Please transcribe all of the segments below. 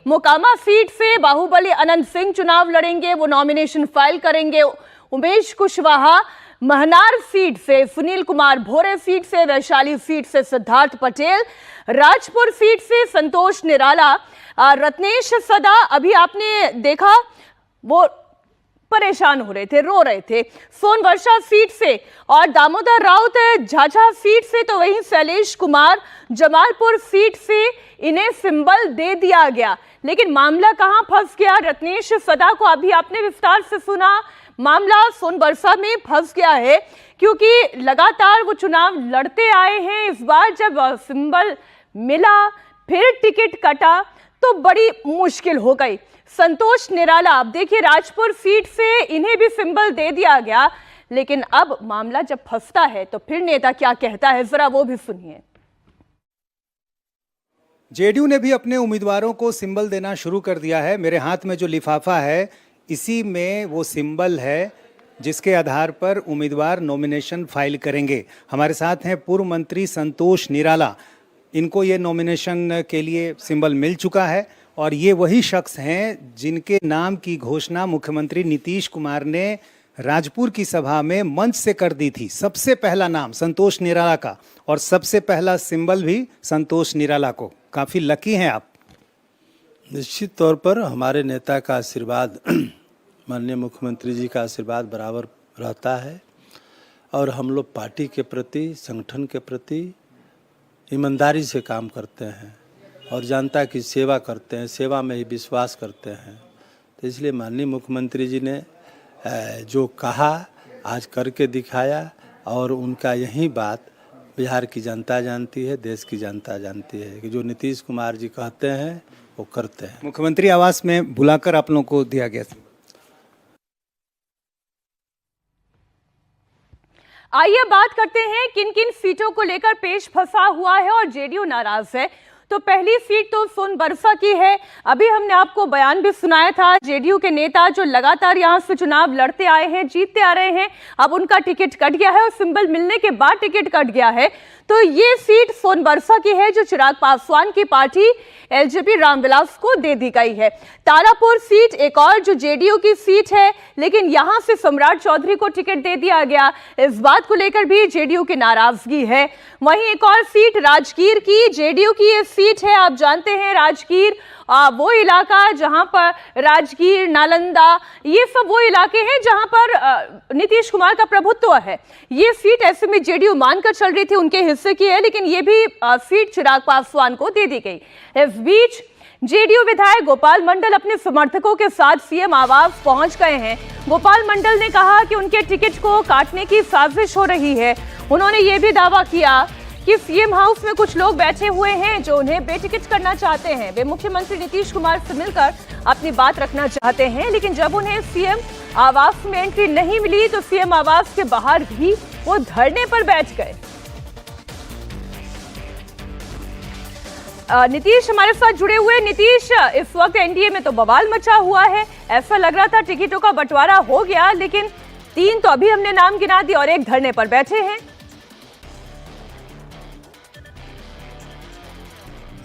Mokama seat से बाहुबली अनंत सिंह चुनाव लड़ेंगे, वो नॉमिनेशन फाइल करेंगे। उमेश कुशवाहा महनार सीट से, सुनील कुमार भोरे सीट से, वैशाली सीट से सिद्धार्थ पटेल, राजपुर सीट से संतोष निराला, रत्नेश सदा अभी आपने देखा वो परेशान हो रहे थे, रो रहे थे, सोनवर्षा सीट से, और दामोदर राउत झाझा सीट से, तो वहीं शैलेश कुमार जमालपुर सीट से इन्हें सिंबल दे दिया गया। लेकिन मामला कहां फंस गया? रत्नेश सदा को अभी आपने विस्तार से सुना। मामला सोनवर्षा में फंस गया है क्योंकि लगातार वो चुनाव लड़ते आए हैं। इस बार जब सिंबल मिला, फिर टिकट कटा, तो बड़ी मुश्किल हो गई। संतोष निराला, अब देखिए राजपुर सीट से इन्हें भी सिंबल दे दिया गया, लेकिन अब मामला जब फंसता है तो फिर नेता क्या कहता है, जरा वो भी सुनिए। जेडीयू ने भी अपने उम्मीदवारों को सिंबल देना शुरू कर दिया है। मेरे हाथ में जो लिफाफा है, इसी में वो सिंबल है जिसके आधार पर उम्मीदवार नॉमिनेशन फाइल करेंगे। हमारे साथ हैं पूर्व मंत्री संतोष निराला। इनको ये नॉमिनेशन के लिए सिंबल मिल चुका है और ये वही शख्स हैं जिनके नाम की घोषणा मुख्यमंत्री नीतीश कुमार ने राजपुर की सभा में मंच से कर दी थी। सबसे पहला नाम संतोष निराला का और सबसे पहला सिंबल भी संतोष निराला को। काफ़ी लकी हैं आप। निश्चित तौर पर हमारे नेता का आशीर्वाद, माननीय मुख्यमंत्री जी का आशीर्वाद बराबर रहता है और हम लोग पार्टी के प्रति, संगठन के प्रति ईमानदारी से काम करते हैं और जनता की सेवा करते हैं, सेवा में ही विश्वास करते हैं। तो इसलिए माननीय मुख्यमंत्री जी ने जो कहा आज करके दिखाया और उनका यही बात बिहार की जनता जानती है, देश की जनता जानती है कि जो नीतीश कुमार जी कहते हैं वो करते हैं। मुख्यमंत्री आवास में बुलाकर आप लोगों को दिया गया। आइए बात करते हैं किन किन सीटों को लेकर पेश फंसा हुआ है और जेडीयू नाराज है। तो पहली सीट तो सोनवर्षा की है। अभी हमने आपको बयान भी सुनाया था, जेडीयू के नेता जो लगातार यहां से चुनाव लड़ते आए हैं, जीतते आ रहे हैं, अब उनका टिकट कट गया है और सिंबल मिलने के बाद टिकट कट गया है। तो ये सीट सोनवर्षा की है जो चिराग पासवान की पार्टी एलजेपी रामविलास को दे दी गई है। तारापुर सीट एक और जो जेडीयू की सीट है, लेकिन यहां से सम्राट चौधरी को टिकट दे दिया गया। इस बात को लेकर भी जेडीयू की नाराजगी है। वहीं एक और सीट राजगीर की, जेडीयू की ये सीट है। आप जानते हैं राजगीर वो इलाका जहां पर राजगीर, नालंदा, ये सब वो इलाके हैं जहां पर नीतीश कुमार का प्रभुत्व है। ये सीट ऐसे में जेडीयू मानकर चल रही थी उनके हिस्से की है, लेकिन ये भी सीट चिराग पासवान को दे दी गई। इस बीच जेडीयू विधायक गोपाल मंडल अपने समर्थकों के साथ सीएम आवास पहुंच गए हैं। गोपाल मंडल ने कहा कि उनके टिकट को काटने की साजिश हो रही है। उन्होंने ये भी दावा किया कि सीएम हाउस में कुछ लोग बैठे हुए हैं जो उन्हें बेटिकट करना चाहते हैं। वे मुख्यमंत्री नीतीश कुमार से मिलकर अपनी बात रखना चाहते हैं, लेकिन जब उन्हें सीएम आवास में एंट्री नहीं मिली तो सीएम आवास के बाहर भी वो धरने पर बैठ गए। नीतीश हमारे साथ जुड़े हुए। नीतीश, इस वक्त एनडीए में तो बवाल मचा हुआ है। ऐसा लग रहा था टिकटों का बंटवारा हो गया, लेकिन 3 तो अभी हमने नाम गिना दिए और एक धरने पर बैठे हैं।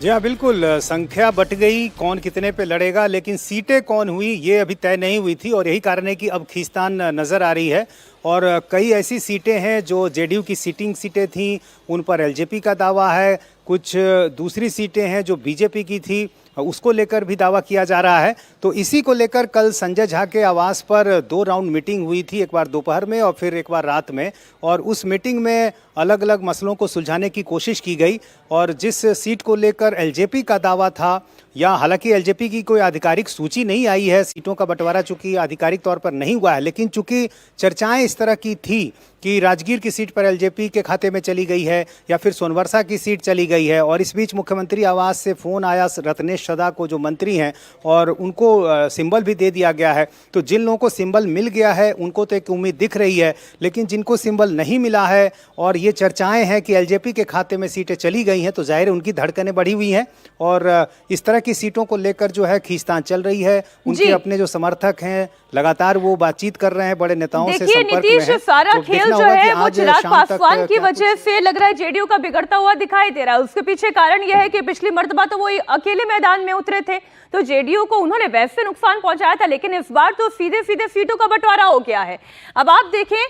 जी हाँ, बिल्कुल। संख्या बट गई, कौन कितने पे लड़ेगा, लेकिन सीटें कौन हुई ये अभी तय नहीं हुई थी और यही कारण है कि अब खींचतान नज़र आ रही है। और कई ऐसी सीटें हैं जो जेडीयू की सिटिंग सीटें थीं, उन पर एलजेपी का दावा है। कुछ दूसरी सीटें हैं जो बीजेपी की थी, उसको लेकर भी दावा किया जा रहा है। तो इसी को लेकर कल संजय झा के आवास पर 2 राउंड मीटिंग हुई थी, एक बार दोपहर में और फिर एक बार रात में। और उस मीटिंग में अलग अलग मसलों को सुलझाने की कोशिश की गई। और जिस सीट को लेकर एलजेपी का दावा था, या हालांकि एलजेपी की कोई आधिकारिक सूची नहीं आई है, सीटों का बंटवारा चूंकि आधिकारिक तौर पर नहीं हुआ है, लेकिन चूंकि चर्चाएं इस तरह की थी कि राजगीर की सीट पर एलजेपी के खाते में चली गई है या फिर सोनवर्षा की सीट चली गई है। और इस बीच मुख्यमंत्री आवास से फ़ोन आया रत्नेश सदा को, जो मंत्री हैं, और उनको सिंबल भी दे दिया गया है। तो जिन लोगों को सिंबल मिल गया है उनको तो एक उम्मीद दिख रही है, लेकिन जिनको सिंबल नहीं मिला है और ये चर्चाएं हैं कि एलजेपी के खाते में सीटें चली गई हैं, तो जाहिर है उनकी धड़कनें बढ़ी हुई हैं। और इस तरह की सीटों को लेकर जो है खींचतान चल रही है। उनके अपने जो समर्थक हैं लगातार वो बातचीत कर रहे हैं, बड़े नेताओं से संपर्क में नीतीश, हैं। सारा तो खेल देखना जो होगा कि है वो आज चिराग शाम पासवान तक की क्या वजह से लग रहा है जेडीयू का बिगड़ता हुआ दिखाई दे रहा है। उसके पीछे कारण यह है कि पिछली मर्तबा तो वो अकेले मैदान में उतरे थे तो जेडीयू को उन्होंने वैसे नुकसान पहुंचाया था, लेकिन इस बार तो सीधे सीधे सीटों का बंटवारा हो गया है। अब आप देखें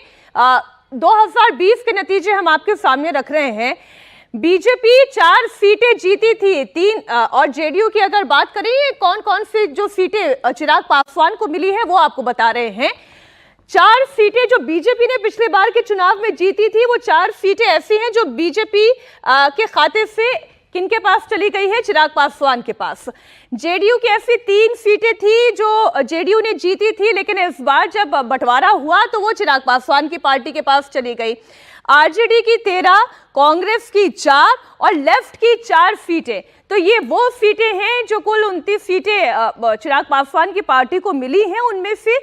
2020 के नतीजे हम आपके सामने रख रहे हैं। बीजेपी 4 सीटें जीती थी, 3 और जेडीयू की अगर बात करें कौन कौन सी जो सीटें चिराग पासवान को मिली है वो आपको बता रहे हैं। 4 सीटें जो बीजेपी ने पिछले बार के चुनाव में जीती थी वो 4 सीटें ऐसी हैं जो बीजेपी के खाते से किनके पास चली गई है, चिराग पासवान के पास। जेडीयू की ऐसी 3 सीटें थी जो जेडीयू ने जीती थी, लेकिन इस बार जब बंटवारा हुआ तो वो चिराग पासवान की पार्टी के पास चली गई। आरजेडी की 13, कांग्रेस की 4 और लेफ्ट की 4 सीटें। तो ये वो सीटें हैं जो कुल 29 सीटें चिराग पासवान की पार्टी को मिली हैं। उनमें से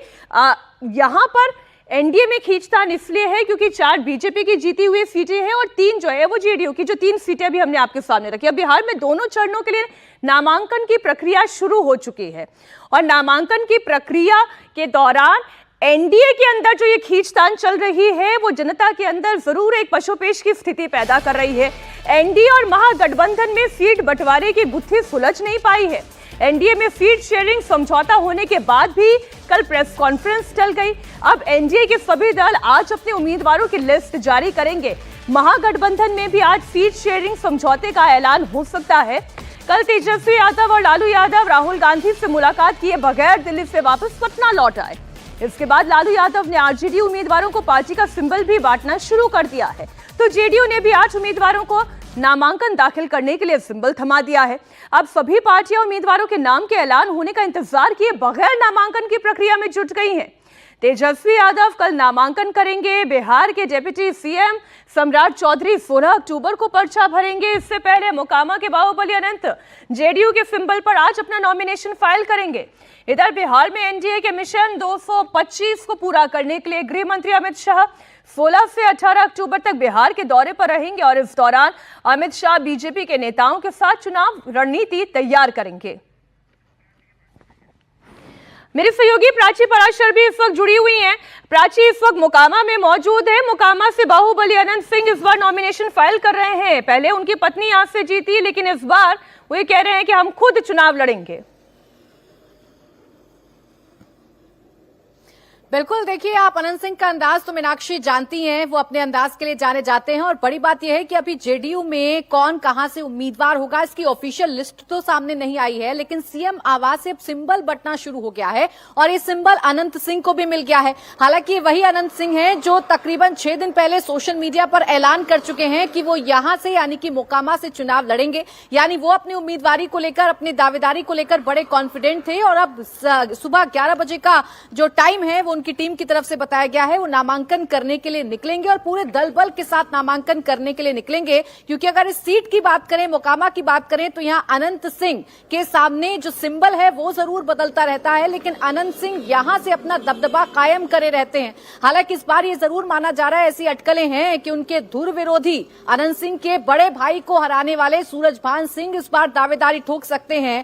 यहां पर एनडीए में खींचतान इसलिए है क्योंकि 4 बीजेपी की जीती हुई सीटें हैं और 3 जो है वो जेडीयू की, जो 3 सीटें अभी हमने आपके सामने रखी। अब बिहार में दोनों चरणों के लिए नामांकन की प्रक्रिया शुरू हो चुकी है और नामांकन की प्रक्रिया के दौरान एनडीए के अंदर जो ये खींचतान चल रही है वो जनता के अंदर जरूर एक पशुपेश की स्थिति पैदा कर रही है। एनडीए और महागठबंधन में सीट बंटवारे की गुत्थी सुलझ नहीं पाई है। एनडीए में सीट शेयरिंग समझौता होने के बाद भी कल प्रेस कॉन्फ्रेंस चल गई। अब एनडीए के सभी दल आज अपने उम्मीदवारों की लिस्ट जारी करेंगे। महागठबंधन में भी आज सीट शेयरिंग समझौते का ऐलान हो सकता है। कल तेजस्वी यादव और लालू यादव राहुल गांधी से मुलाकात किए बगैर दिल्ली से वापस पटना लौट आए। इसके बाद लालू यादव ने आरजेडी उम्मीदवारों को पार्टी का सिंबल भी बांटना शुरू कर दिया है। तो जेडीयू ने भी आज उम्मीदवारों को नामांकन दाखिल करने के लिए सिंबल थमा दिया है। अब सभी पार्टियां उम्मीदवारों के नाम के ऐलान होने का इंतजार किए बगैर नामांकन की प्रक्रिया में जुट गई हैं। तेजस्वी यादव कल नामांकन करेंगे। बिहार के डिप्टी सीएम सम्राट चौधरी 16 अक्टूबर को पर्चा भरेंगे। इससे पहले मोकामा के बाहुबली अनंत जेडीयू के सिंबल पर आज अपना नॉमिनेशन फाइल करेंगे। इधर बिहार में एनडीए के मिशन 225 को पूरा करने के लिए गृह मंत्री अमित शाह 16 से 18 अक्टूबर तक बिहार के दौरे पर रहेंगे और इस दौरान अमित शाह बीजेपी के नेताओं के साथ चुनाव रणनीति तैयार करेंगे। मेरी सहयोगी प्राची पराशर भी इस वक्त जुड़ी हुई हैं। प्राची इस वक्त मोकामा में मौजूद है। मोकामा से बाहुबली अनंत सिंह इस बार नॉमिनेशन फाइल कर रहे हैं। पहले उनकी पत्नी यहां से जीती, लेकिन इस बार वो ये कह रहे हैं कि हम खुद चुनाव लड़ेंगे। बिल्कुल, देखिए आप अनंत सिंह का अंदाज तो मीनाक्षी जानती हैं, वो अपने अंदाज के लिए जाने जाते हैं और बड़ी बात यह है कि अभी जेडीयू में कौन कहां से उम्मीदवार होगा इसकी ऑफिशियल लिस्ट तो सामने नहीं आई है, लेकिन सीएम आवास से सिंबल बंटना शुरू हो गया है और ये सिंबल अनंत सिंह को भी मिल गया है। हालांकि वही अनंत सिंह हैं जो तकरीबन 6 दिन पहले सोशल मीडिया पर ऐलान कर चुके हैं कि वो यहां से यानी कि मोकामा से चुनाव लड़ेंगे। यानी वो अपनी उम्मीदवारी को लेकर, अपनी दावेदारी को लेकर बड़े कॉन्फिडेंट थे और अब सुबह 11 बजे का जो टाइम है वो उनकी टीम की तरफ से बताया गया है। वो नामांकन करने के लिए निकलेंगे और पूरे दल बल के साथ नामांकन करने के लिए निकलेंगे, क्योंकि अगर इस सीट की बात करें, मोकामा की बात करें, तो यहां अनंत सिंह के सामने जो सिंबल है वो जरूर बदलता रहता है, लेकिन अनंत सिंह यहां से अपना दबदबा कायम करे रहते हैं। हालांकि इस बार ये जरूर माना जा रहा है, ऐसी अटकलें हैं कि उनके धुर विरोधी अनंत सिंह के बड़े भाई को हराने वाले सूरजभान सिंह इस बार दावेदारी ठोक सकते हैं।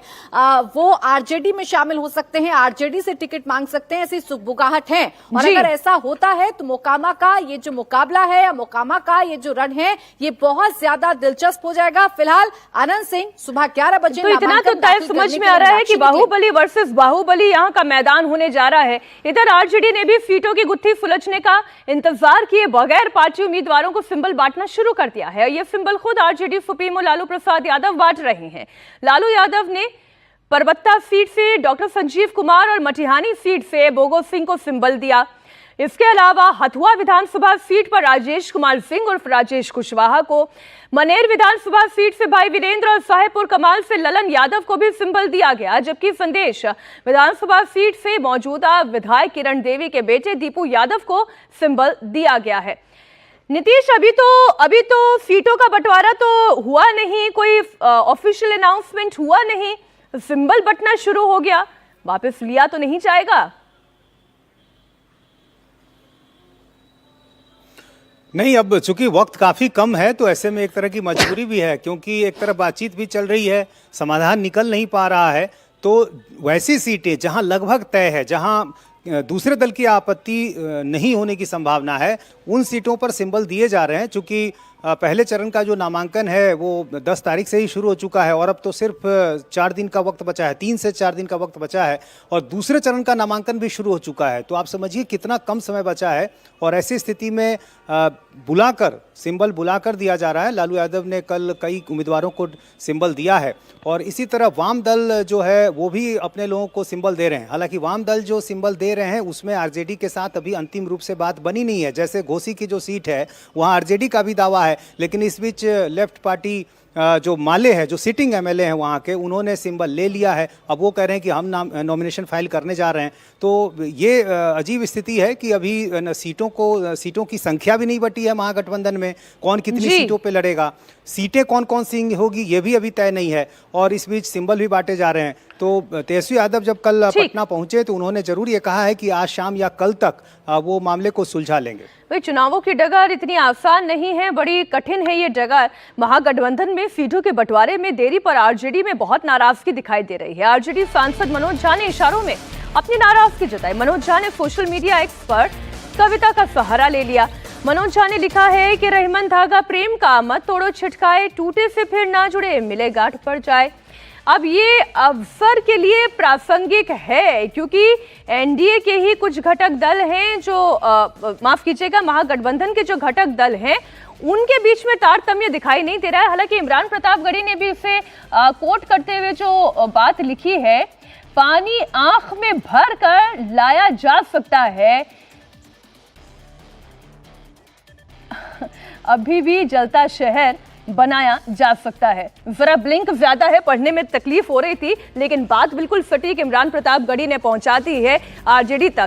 वो आरजेडी में शामिल हो सकते हैं, आरजेडी से टिकट मांग सकते हैं, ऐसी सुगबुगाहट है। और अगर ऐसा होता है तो मोकामा का ये जो मुकाबला है या मोकामा का ये जो रण है ये बहुत ज्यादा दिलचस्प हो जाएगा। फिलहाल अनंत सिंह सुबह 11 बजे तो इतना तो तय समझ में आ रहा है कि बाहुबली वर्सेस बाहुबली यहाँ का मैदान होने जा रहा है। इधर आरजेडी ने भी सीटों की गुत्थी सुलझने का इंतजार किए बगैर पार्टी उम्मीदवारों को सिंबल बांटना शुरू कर दिया है। ये सिंबल खुद आरजेडी सुप्रीमो लालू प्रसाद यादव बांट रहे हैं। लालू यादव ने परबत्ता सीट से डॉक्टर संजीव कुमार और मटिहानी सीट से बोगो सिंह को सिंबल दिया। इसके अलावा हथुआ विधानसभा सीट पर राजेश कुमार सिंह उर्फ राजेश कुशवाहा को, मनेर विधानसभा सीट से भाई वीरेंद्र और साहेबपुर कमाल से ललन यादव को भी सिंबल दिया गया, जबकि संदेश विधानसभा सीट से मौजूदा विधायक किरण देवी के बेटे दीपू यादव को सिंबल दिया गया है। नीतीश, अभी तो सीटों का बंटवारा तो हुआ नहीं, कोई ऑफिशियल अनाउंसमेंट हुआ नहीं, सिंबल बंटना शुरू हो गया, वापस लिया तो नहीं जाएगा? नहीं, अब चूंकि वक्त काफी कम है तो ऐसे में एक तरह की मजबूरी भी है, क्योंकि एक तरफ बातचीत भी चल रही है, समाधान निकल नहीं पा रहा है। तो वैसी सीटें जहां लगभग तय है, जहां दूसरे दल की आपत्ति नहीं होने की संभावना है, उन सीटों पर सिंबल दिए जा रहे हैं। चूंकि पहले चरण का जो नामांकन है वो 10 तारीख से ही शुरू हो चुका है और अब तो सिर्फ 4 दिन का वक्त बचा है, 3 से 4 दिन का वक्त बचा है और दूसरे चरण का नामांकन भी शुरू हो चुका है। तो आप समझिए कितना कम समय बचा है और ऐसी स्थिति में सिंबल बुलाकर दिया जा रहा है। लालू यादव ने कल कई उम्मीदवारों को सिंबल दिया है और इसी तरह वाम दल जो है वो भी अपने लोगों को सिंबल दे रहे हैं। हालांकि वाम दल जो सिंबल दे रहे हैं उसमें आरजेडी के साथ अभी अंतिम रूप से बात बनी नहीं है। जैसे घोसी की जो सीट है वहाँ आरजेडी का भी दावा है, लेकिन इस बीच लेफ्ट पार्टी जो माले है, जो सिटिंग एमएलए हैं वहाँ के, उन्होंने सिंबल ले लिया है। अब वो कह रहे हैं कि हम नॉमिनेशन फाइल करने जा रहे हैं। तो ये अजीब स्थिति है कि अभी सीटों की संख्या भी नहीं बटी है महागठबंधन में, कौन कितनी सीटों पे लड़ेगा, सीटें कौन कौन सी होगी ये भी अभी तय नहीं है और इस बीच सिंबल भी बांटे जा रहे हैं। तो तेजस्वी यादव जब कल पटना पहुंचे तो उन्होंने जरूर ये कहा है कि आज शाम या कल तक वो मामले को सुलझा लेंगे। भाई, चुनावों की डगर इतनी आसान नहीं है, बड़ी कठिन है ये डगर। महागठबंधन में सीटों के बंटवारे में देरी पर आरजेडी में बहुत नाराजगी दिखाई दे रही है। आरजेडी सांसद मनोज झा ने इशारों में अपनी नाराजगी जताई। मनोज झा ने सोशल मीडिया एक्स पर कविता का सहारा ले लिया। मनोज झा ने लिखा है कि रहीमन धागा प्रेम का, मत तोड़ो छिटकाए, टूटे से फिर ना जुड़े, मिले गांठ पड़ जाए। अब ये अवसर के लिए प्रासंगिक है क्योंकि एनडीए के ही कुछ घटक दल हैं जो माफ कीजिएगा, महागठबंधन के जो घटक दल हैं उनके बीच में तारतम्य दिखाई नहीं दे रहा है। हालांकि इमरान प्रतापगढ़ी ने भी इसे कोट करते हुए जो बात लिखी है, पानी आंख में भर कर लाया जा सकता है, अभी भी जलता शहर बनाया जा सकता है। जरा ब्लिंक ज्यादा है, पढ़ने में तकलीफ हो रही थी, लेकिन बात बिल्कुल सटीक इमरान प्रतापगढ़ी ने पहुंचा दी है आरजेडी तक।